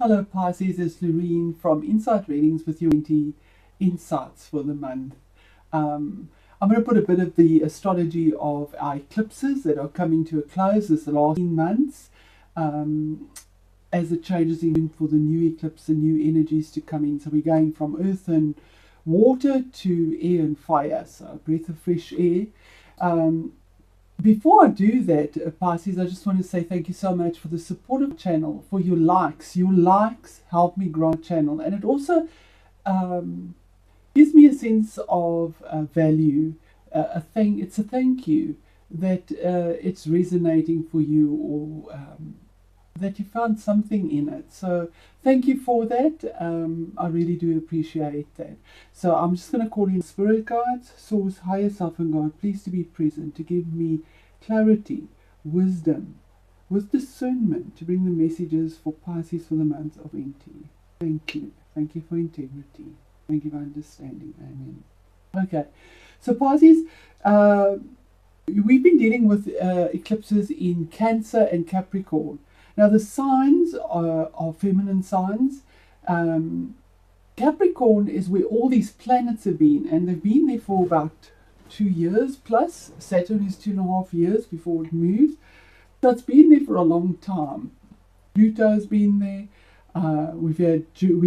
Hello Pisces, it's Lorene from Insight Readings with your 20 insights for the month. I'm going to put a bit of the astrology of our eclipses that are coming to a close this last 18 months as it changes in for the new eclipse and new energies to come in. So we're going from earth and water to air and fire, so a breath of fresh air. Before I do that, Pisces, I just want to say thank you so much for the support of the channel, for your likes. Your likes help me grow the channel, and it also gives me a sense of value. It's a thank you that it's resonating for you, or that you found something in it. So thank you for that. I really do appreciate that. So I'm just going to call in spirit guides, source, higher self, and God, please to be present to give me clarity, wisdom, with discernment to bring the messages for Pisces for the month of NT. Thank you. Thank you for integrity. Thank you for understanding. Amen. Okay. So Pisces, we've been dealing with eclipses in Cancer and Capricorn. Now the signs are feminine signs. Capricorn is where all these planets have been, and they've been there for about 2 years plus. Saturn is 2.5 years before it moves. So it's been there for a long time. Pluto's been there. We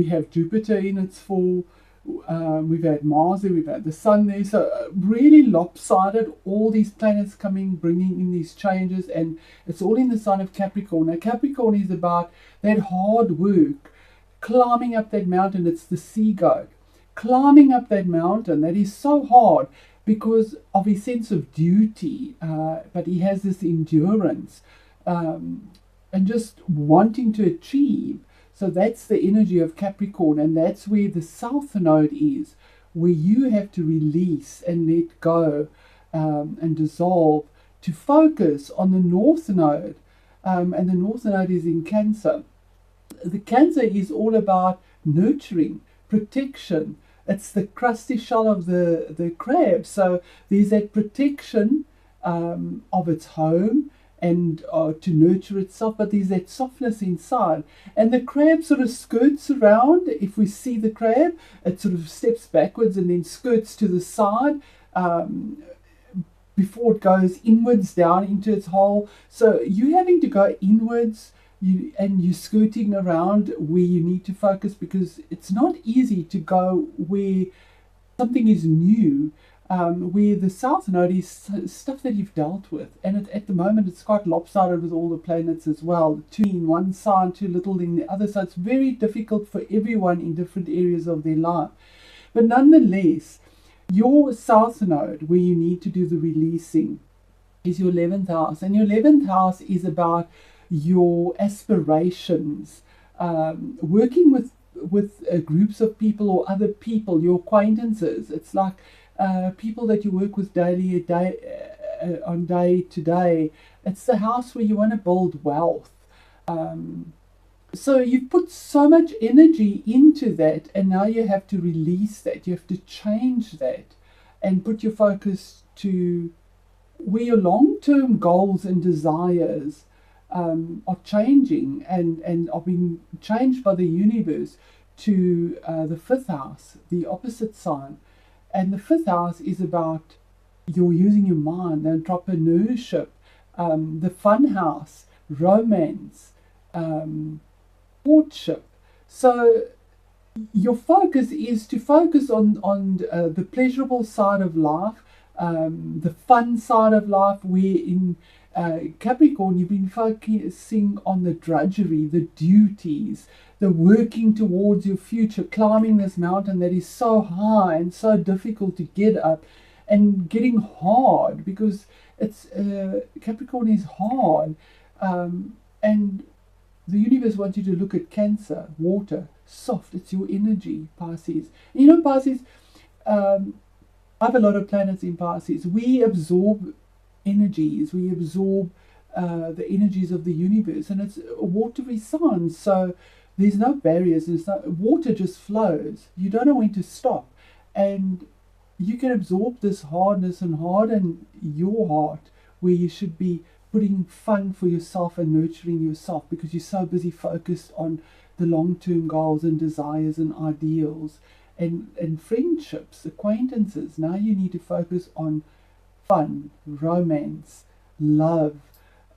have Jupiter in its fall. We've had Mars there, we've had the Sun there, so really lopsided, all these planets coming, bringing in these changes, and it's all in the sign of Capricorn. Now Capricorn is about that hard work, climbing up that mountain. It's the sea goat, climbing up that mountain that is so hard because of his sense of duty, but he has this endurance and just wanting to achieve. So that's the energy of Capricorn, and that's where the South Node is, where you have to release and let go and dissolve to focus on the North Node. And the North Node is in Cancer. The Cancer is all about nurturing, protection. It's the crusty shell of the crab. So there's that protection of its home, and to nurture itself, but there's that softness inside, and the crab sort of skirts around. If we see the crab, it sort of steps backwards and then skirts to the side before it goes inwards down into its hole. So you're having to go inwards, and you're skirting around where you need to focus, because it's not easy to go where something is new. Where the South Node is stuff that you've dealt with, and at the moment it's quite lopsided with all the planets as well. Too in one side, too little in the other. So it's very difficult for everyone in different areas of their life. But nonetheless, your South Node, where you need to do the releasing, is your 11th house, and your 11th house is about your aspirations, working with groups of people or other people, your acquaintances. It's like people that you work with daily, on day to day. It's the house where you want to build wealth. So you've put so much energy into that, and now you have to release that. You have to change that and put your focus to where your long-term goals and desires are changing and are being changed by the universe to the 5th house, the opposite sign. And the 5th house is about you're using your mind, the entrepreneurship, the fun house, romance, courtship. So your focus is to focus on the pleasurable side of life, the fun side of life, where in Capricorn you've been focusing on the drudgery, the duties, the working towards your future, climbing this mountain that is so high and so difficult to get up, and getting hard, because it's Capricorn is hard, and the universe wants you to look at Cancer, water, soft. It's your energy, Pisces. You know, Pisces, I have a lot of planets in Pisces. We absorb energies, we absorb the energies of the universe, and it's a watery sign, so there's no barriers. Water just flows. You don't know when to stop, and you can absorb this hardness and harden your heart, where you should be putting fun for yourself and nurturing yourself because you're so busy focused on the long-term goals and desires and ideals and friendships, acquaintances. Now you need to focus on fun, romance, love,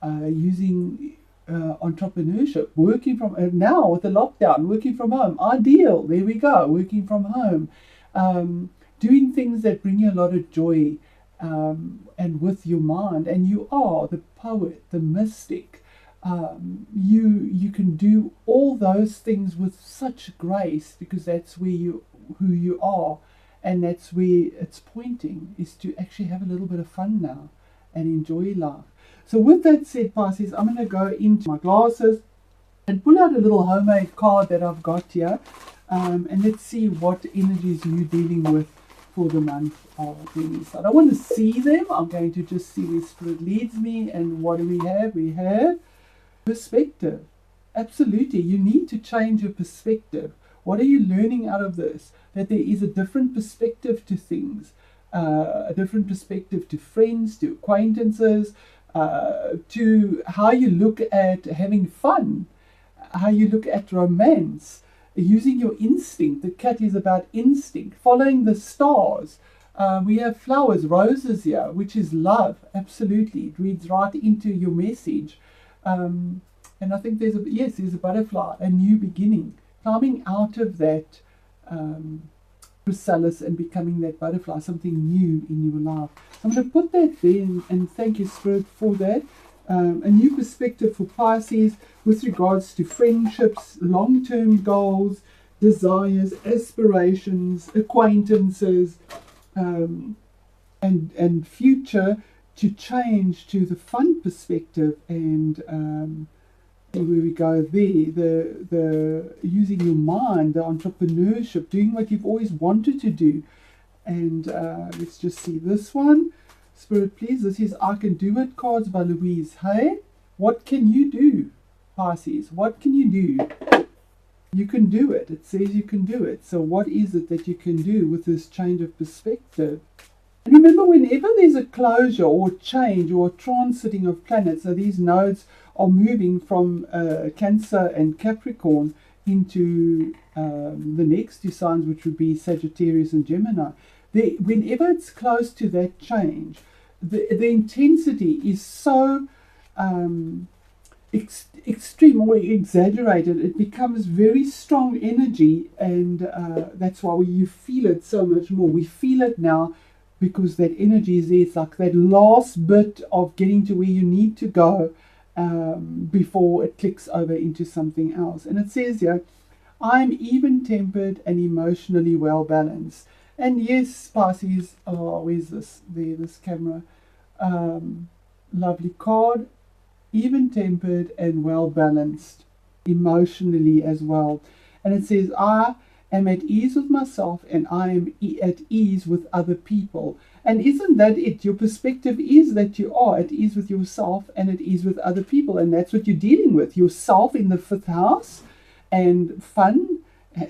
using entrepreneurship, working from now with the lockdown, working from home, ideal, there we go, working from home, doing things that bring you a lot of joy, and with your mind. And you are the poet, the mystic. You can do all those things with such grace because that's who you are, and that's where it's pointing, is to actually have a little bit of fun now and enjoy life. So with that said, Pisces, I'm going to go into my glasses and pull out a little homemade card that I've got here, and let's see what energies you're dealing with for the month of Venus. I don't want to see them. I'm going to just see where Spirit leads me. And what do we have? We have perspective. Absolutely. You need to change your perspective. What are you learning out of this? That there is a different perspective to things, a different perspective to friends, to acquaintances, to how you look at having fun, how you look at romance, using your instinct. The cat is about instinct, following the stars. We have flowers, roses here, which is love. Absolutely. It reads right into your message. And I think there's a butterfly, a new beginning, climbing out of that chrysalis and becoming that butterfly, something new in your life. So I'm going to put that there and thank you, Spirit, for that. A new perspective for Pisces with regards to friendships, long-term goals, desires, aspirations, acquaintances, and future, to change to the fun perspective and where we go there, the using your mind, the entrepreneurship, doing what you've always wanted to do. And let's just see this one. Spirit, please. This is I Can Do It cards by Louise Hay. What can you do, Pisces? What can you do? You can do it. It says you can do it. So what is it that you can do with this change of perspective? And remember, whenever there's a closure or change or transiting of planets, so these nodes are moving from Cancer and Capricorn into the next two signs, which would be Sagittarius and Gemini. Whenever it's close to that change, the intensity is so extreme or exaggerated. It becomes very strong energy, and that's why you feel it so much more. We feel it now because that energy is there. It's like that last bit of getting to where you need to go before it clicks over into something else. And it says here, I'm even-tempered and emotionally well-balanced. And yes, Pisces, where's this? There, this camera. Lovely card. Even-tempered and well-balanced emotionally as well. And it says, I am at ease with myself and I am at ease with other people. And isn't that it? Your perspective is that you are at ease with yourself and at ease with other people. And that's what you're dealing with. Yourself in the 5th house and fun,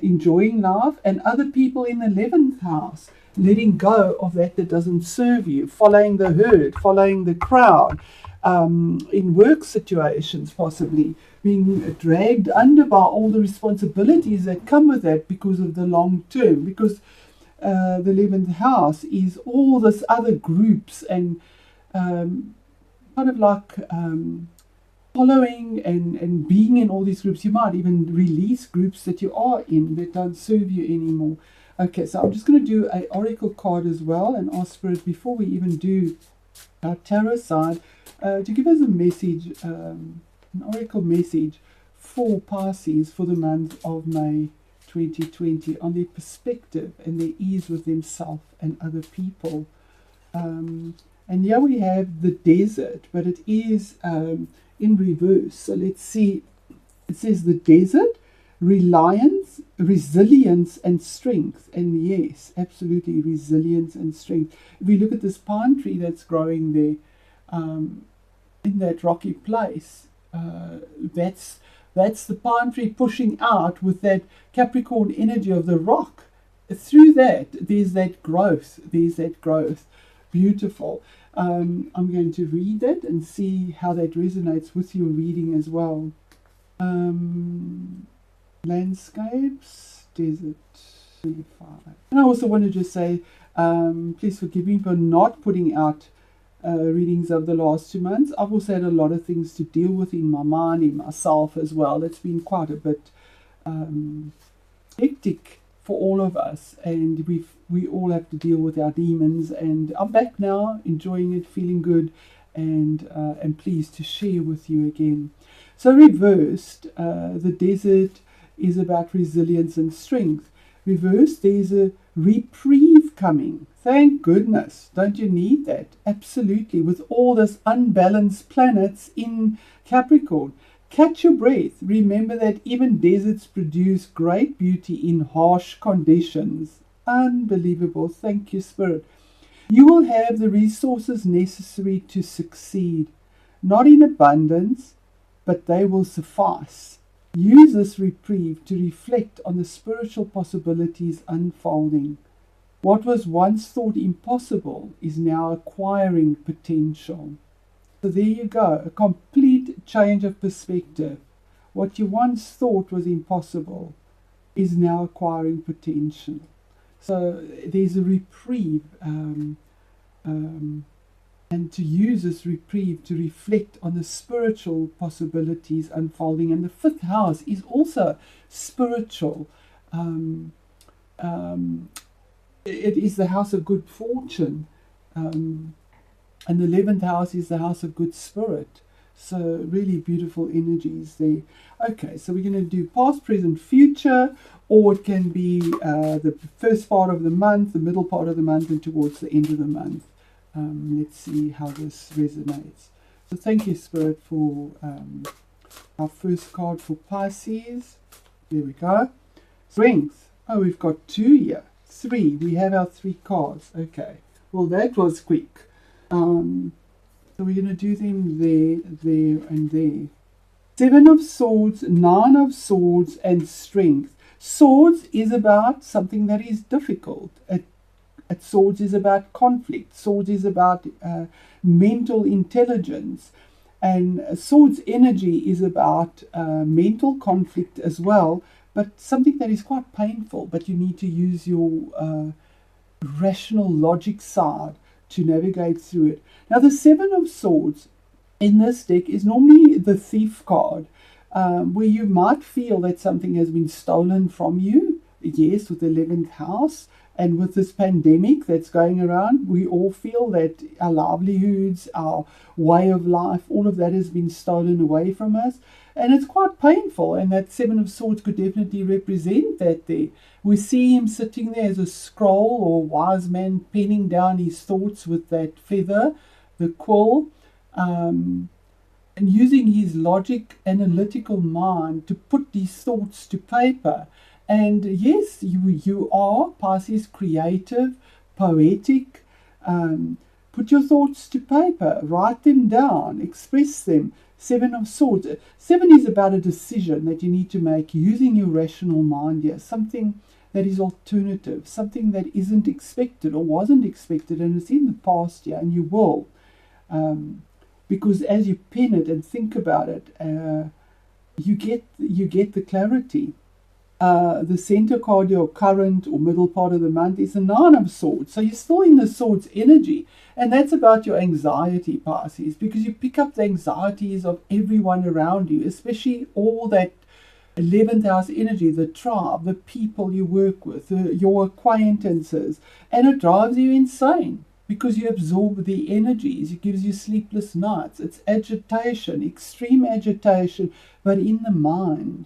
enjoying life, and other people in the 11th house. Letting go of that doesn't serve you. Following the herd, following the crowd. In work situations, possibly being dragged under by all the responsibilities that come with that because of the long term, because the 11th house is all this other groups and kind of like following and being in all these groups. You might even release groups that you are in that don't serve you anymore. Okay, so I'm just going to do an oracle card as well and ask Spirit, before we even do our tarot side, to give us a message, an oracle message for Pisces for the month of May 2020 on their perspective and their ease with themselves and other people. And here we have the desert, but it is in reverse. So let's see. It says the desert, reliance, resilience and strength. And yes, absolutely, resilience and strength. If we look at this pine tree that's growing there, in that rocky place, that's the pine tree pushing out with that Capricorn energy of the rock. Through that, there's that growth. Beautiful. I'm going to read that and see how that resonates with your reading as well. Landscapes, desert, 25. And I also want to just say, please forgive me for not putting out readings of the last 2 months. I've also had a lot of things to deal with in my mind, in myself as well. It's been quite a bit hectic for all of us, and we all have to deal with our demons. And I'm back now, enjoying it, feeling good, and pleased to share with you again. So reversed, the desert is about resilience and strength. Reversed, there's a reprieve coming. Thank goodness. Don't you need that? Absolutely. With all this unbalanced planets in Capricorn. Catch your breath. Remember that even deserts produce great beauty in harsh conditions. Unbelievable. Thank you, Spirit. You will have the resources necessary to succeed. Not in abundance, but they will suffice. Use this reprieve to reflect on the spiritual possibilities unfolding. What was once thought impossible is now acquiring potential. So there you go, a complete change of perspective. What you once thought was impossible is now acquiring potential. So there's a reprieve, and to use this reprieve to reflect on the spiritual possibilities unfolding. And the 5th house is also spiritual. It is the house of good fortune, and the 11th house is the house of good spirit. So really beautiful energies there. Okay, so we're going to do past, present, future, or it can be the first part of the month, the middle part of the month, and towards the end of the month. Let's see how this resonates. So thank you, Spirit, for our first card for Pisces. There we go. Strength. Oh, we've got 2 here. 3. We have our 3 cards. Okay. Well, that was quick. So we're going to do them there, there, and there. 7 of Swords, 9 of Swords, and Strength. Swords is about something that is difficult. Swords is about conflict. Swords is about mental intelligence. And Swords energy is about mental conflict as well, but something that is quite painful, but you need to use your rational logic side to navigate through it. Now, the 7 of Swords in this deck is normally the Thief card, where you might feel that something has been stolen from you. Yes, with the 11th house. And with this pandemic that's going around, we all feel that our livelihoods, our way of life, all of that has been stolen away from us. And it's quite painful. And that 7 of Swords could definitely represent that there. We see him sitting there as a scroll or wise man penning down his thoughts with that feather, the quill, and using his logic, analytical mind to put these thoughts to paper. And yes, you are, Pisces, creative, poetic. Put your thoughts to paper, write them down, express them. 7 of Swords. 7 is about a decision that you need to make using your rational mind here. Something that is alternative, something that isn't expected or wasn't expected, and it's in the past here, and you will. Because as you pen it and think about it, you get the clarity. The center card, your current or middle part of the month, is the 9 of Swords. So you're still in the Swords energy. And that's about your anxiety, Pisces, because you pick up the anxieties of everyone around you, especially all that 11th house energy, the tribe, the people you work with, your acquaintances. And it drives you insane because you absorb the energies. It gives you sleepless nights. It's agitation, extreme agitation, but in the mind.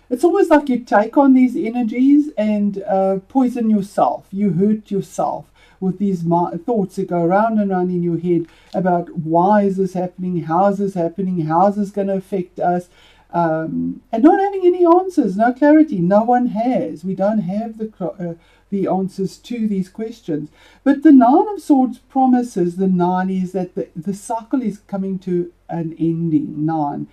It's almost like you take on these energies and poison yourself. You hurt yourself with these thoughts that go round and round in your head about why is this happening, how is this happening, how is this going to affect us, and not having any answers, no clarity. No one has. We don't have the answers to these questions. But the 9 of Swords promises, the 9 is that the cycle is coming to an ending. 9.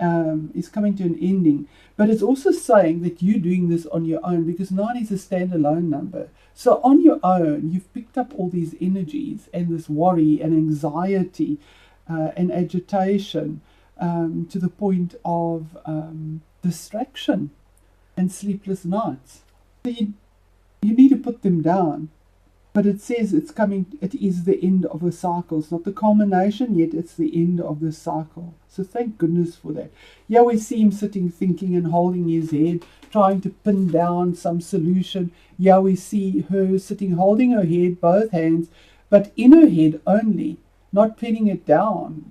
is coming to an ending. But it's also saying that you're doing this on your own, because 9 is a standalone number. So on your own, you've picked up all these energies and this worry and anxiety and agitation to the point of distraction and sleepless nights. So you need to put them down. But it says it is the end of a cycle. It's not the culmination yet, it's the end of the cycle. So thank goodness for that. Yeah, we see him sitting, thinking and holding his head, trying to pin down some solution. Yeah, we see her sitting, holding her head, both hands, but in her head only, not pinning it down,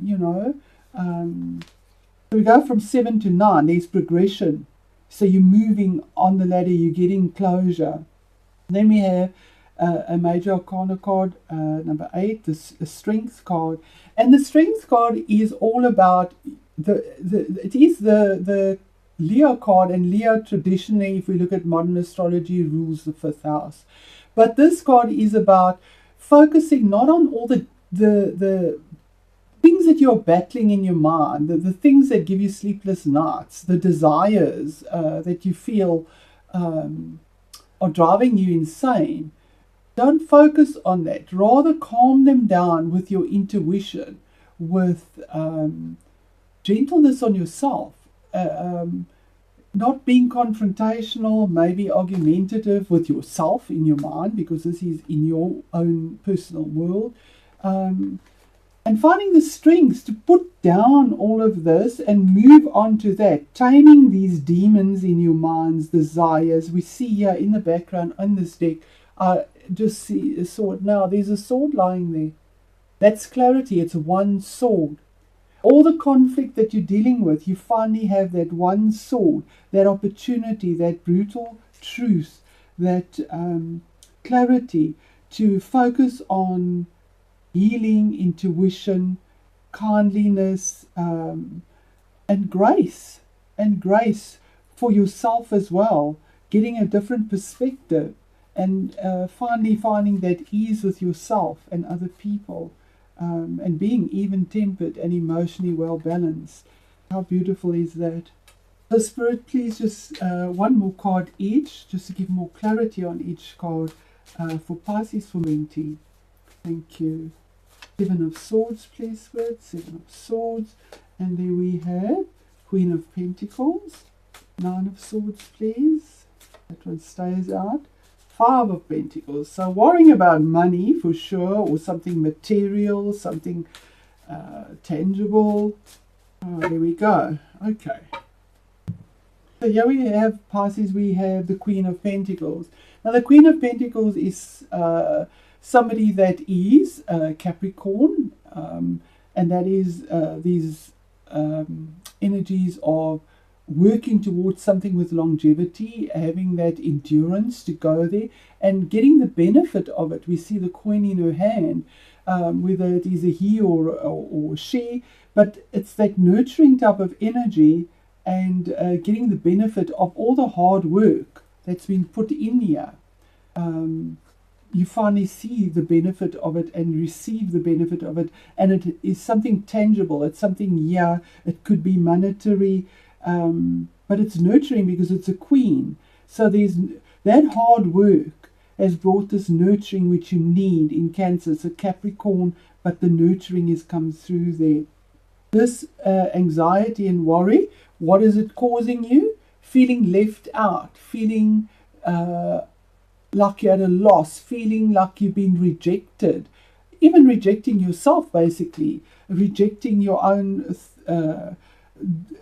So we go from 7 to 9, there's progression. So you're moving on the ladder, you're getting closure. Then we have a major arcana card, number 8, the strength card. And the strength card is all about it is the Leo card, and Leo traditionally, if we look at modern astrology, rules the 5th house. But this card is about focusing not on all the things that you're battling in your mind, the things that give you sleepless nights, the desires that you feel are driving you insane. Don't focus on that. Rather calm them down with your intuition, with gentleness on yourself. Not being confrontational, maybe argumentative with yourself in your mind, because this is in your own personal world. And finding the strength to put down all of this and move on to that. Taming these demons in your mind's desires. We see here in the background on this deck, just see a sword. Now there's a sword lying there. That's clarity. It's one sword. All the conflict that you're dealing with, you finally have that one sword, that opportunity, that brutal truth, that clarity to focus on healing, intuition, kindliness, and grace for yourself as well, getting a different perspective. And finally finding that ease with yourself and other people, and being even-tempered and emotionally well-balanced. How beautiful is that? So Spirit, please just one more card each, just to give more clarity on each card for Pisces, for Menti. Thank you. 7 of Swords, please, Spirit. 7 of Swords. And there we have Queen of Pentacles. 9 of Swords, please. That one stays out. 5 of Pentacles. So worrying about money for sure, or something material, something tangible. Oh, there we go. Okay. So here we have Pisces, we have the Queen of Pentacles. Now the Queen of Pentacles is somebody that is Capricorn, and that is these energies of working towards something with longevity, having that endurance to go there and getting the benefit of it. We see the coin in her hand, whether it is a he or she, but it's that nurturing type of energy, and getting the benefit of all the hard work that's been put in here. You finally see the benefit of it and receive the benefit of it, and it is something tangible. It's something, yeah, it could be monetary, but it's nurturing because it's a queen. So there's that hard work has brought this nurturing which you need in Cancer. It's a Capricorn, but the nurturing has come through there. This anxiety and worry, what is it causing you? Feeling left out, feeling like you're at a loss, feeling like you've been rejected, even rejecting yourself, basically, rejecting your own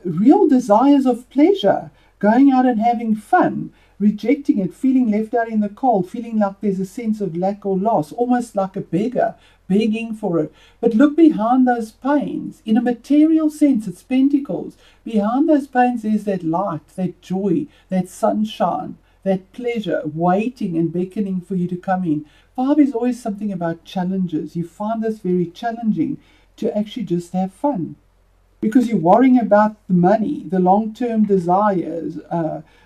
real desires of pleasure, going out and having fun, rejecting it, feeling left out in the cold, feeling like there's a sense of lack or loss, almost like a beggar, begging for it. But look behind those pains. In a material sense, it's Pentacles. Behind those pains, there's that light, that joy, that sunshine, that pleasure, waiting and beckoning for you to come in. 5 is always something about challenges. You find this very challenging to actually just have fun, because you're worrying about the money, the long-term desires,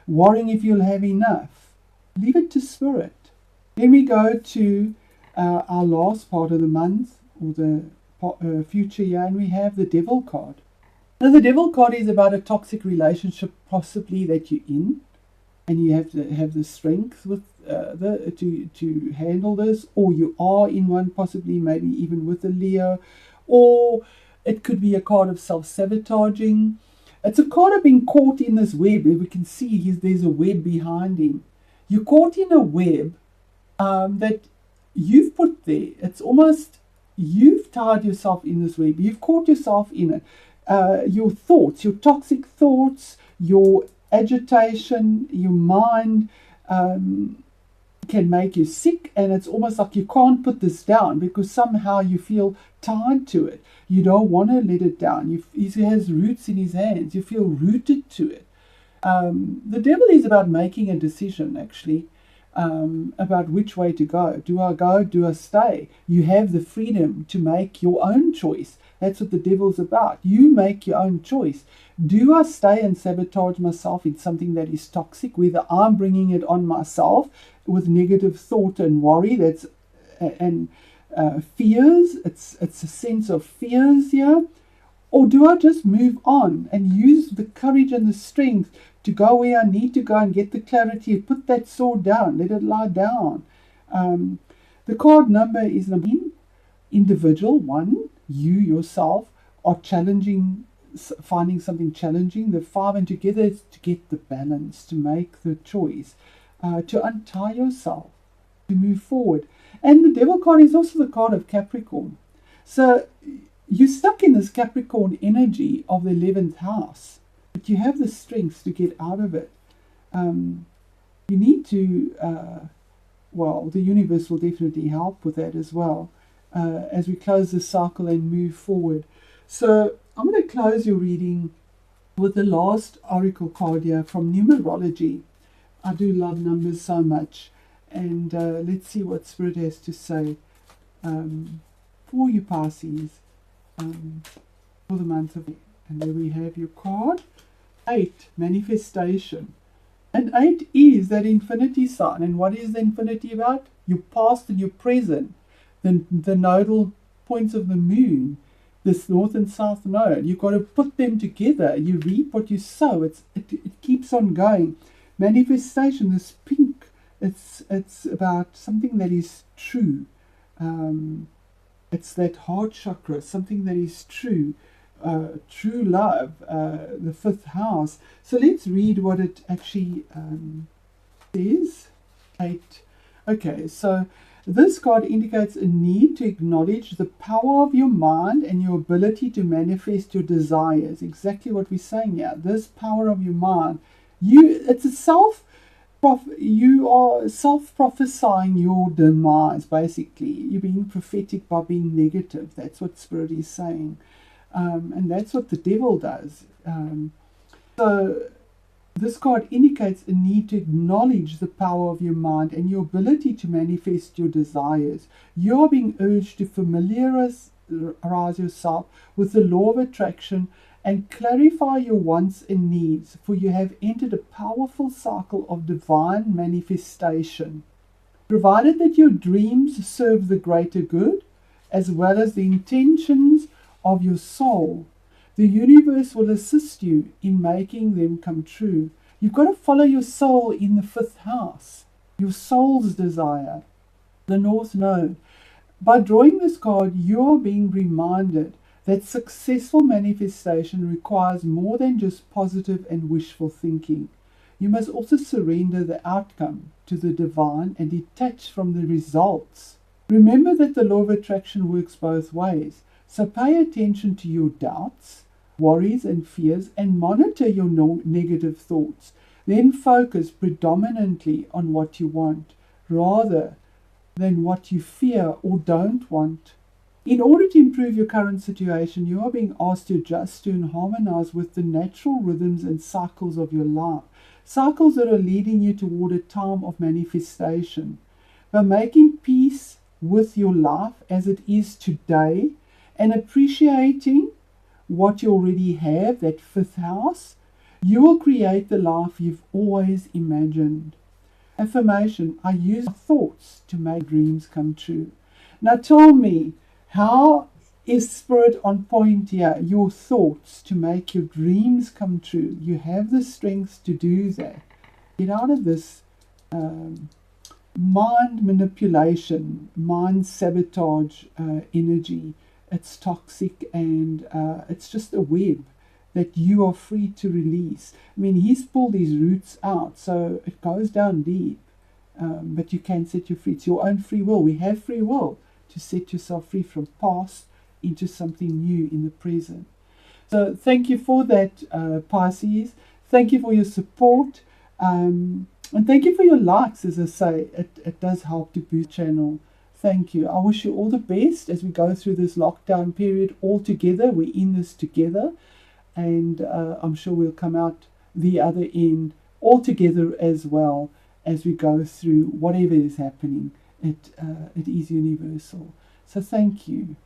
worrying if you'll have enough. Leave it to Spirit. Then we go to our last part of the month, or the future year, and we have the Devil card. Now, the devil card is about a toxic relationship, possibly that you're in, and you have to have the strength with to handle this, or you are in one, possibly maybe even with a Leo, or it could be a card of self-sabotaging. It's a card of being caught in this web. We can see there's a web behind him. You're caught in a web that you've put there. It's almost you've tied yourself in this web. You've caught yourself in it. Your thoughts, your toxic thoughts, your agitation, your mind can make you sick, and it's almost like you can't put this down because somehow you feel tied to it. You don't want to let it down. He has roots in his hands. You feel rooted to it. The devil is about making a decision, actually, about which way to go. Do I go? Do I stay? You have the freedom to make your own choice. That's what the devil's about. You make your own choice. Do I stay and sabotage myself in something that is toxic, whether I'm bringing it on myself with negative thought and worry, and fears? It's a sense of fears here. Or do I just move on and use the courage and the strength to go where I need to go and get the clarity, put that sword down, let it lie down? The card number is number individual, 1. You yourself are finding something challenging. The 5, and together is to get the balance, to make the choice, to untie yourself, to move forward. And the devil card is also the card of Capricorn. So you're stuck in this Capricorn energy of the 11th house, but you have the strength to get out of it. You need to, the universe will definitely help with that as well, as we close the cycle and move forward. So I'm going to close your reading with the last oracle card here from numerology. I do love numbers so much. And let's see what Spirit has to say for you, Pisces, for the month of May. And there we have your card. 8, manifestation. And 8 is that infinity sign. And what is the infinity about? Your past and your present. The nodal points of the moon, this north and south node. You've got to put them together. You reap what you sow. It keeps on going. Manifestation, this pink, it's about something that is true. It's that heart chakra, something that is true. True love, the 5th house. So let's read what it actually says. 8. Okay, so this card indicates a need to acknowledge the power of your mind and your ability to manifest your desires. Exactly what we're saying here. This power of your mind. It's a you are self-prophesying your demise, basically. You're being prophetic by being negative. That's what Spirit is saying. And that's what the devil does. So this card indicates a need to acknowledge the power of your mind and your ability to manifest your desires. You are being urged to familiarize yourself with the law of attraction and clarify your wants and needs, for you have entered a powerful cycle of divine manifestation. Provided that your dreams serve the greater good, as well as the intentions of your soul, the universe will assist you in making them come true. You've got to follow your soul in the 5th house, your soul's desire, the North Node. By drawing this card, you are being reminded that successful manifestation requires more than just positive and wishful thinking. You must also surrender the outcome to the divine and detach from the results. Remember that the law of attraction works both ways. So pay attention to your doubts, worries and fears, and monitor your negative thoughts. Then focus predominantly on what you want, rather than what you fear or don't want. In order to improve your current situation, you are being asked to adjust to and harmonize with the natural rhythms and cycles of your life. Cycles that are leading you toward a time of manifestation. By making peace with your life as it is today, and appreciating what you already have, that 5th house, you will create the life you've always imagined. Affirmation: I use thoughts to make dreams come true. Now tell me, how Is Spirit on point here? Your thoughts to make your dreams come true. You have the strength to do that. Get out of this mind manipulation, mind sabotage energy. It's toxic, and it's just a web that you are free to release. I mean, he's pulled his roots out, so it goes down deep. But you can set you free. It's your own free will. We have free will to set yourself free from past into something new in the present. So thank you for that, Pisces. Thank you for your support. And thank you for your likes. As I say, it does help to boost the channel. Thank you. I wish you all the best as we go through this lockdown period all together. We're in this together. And I'm sure we'll come out the other end all together as well as we go through whatever is happening. It is universal. So thank you.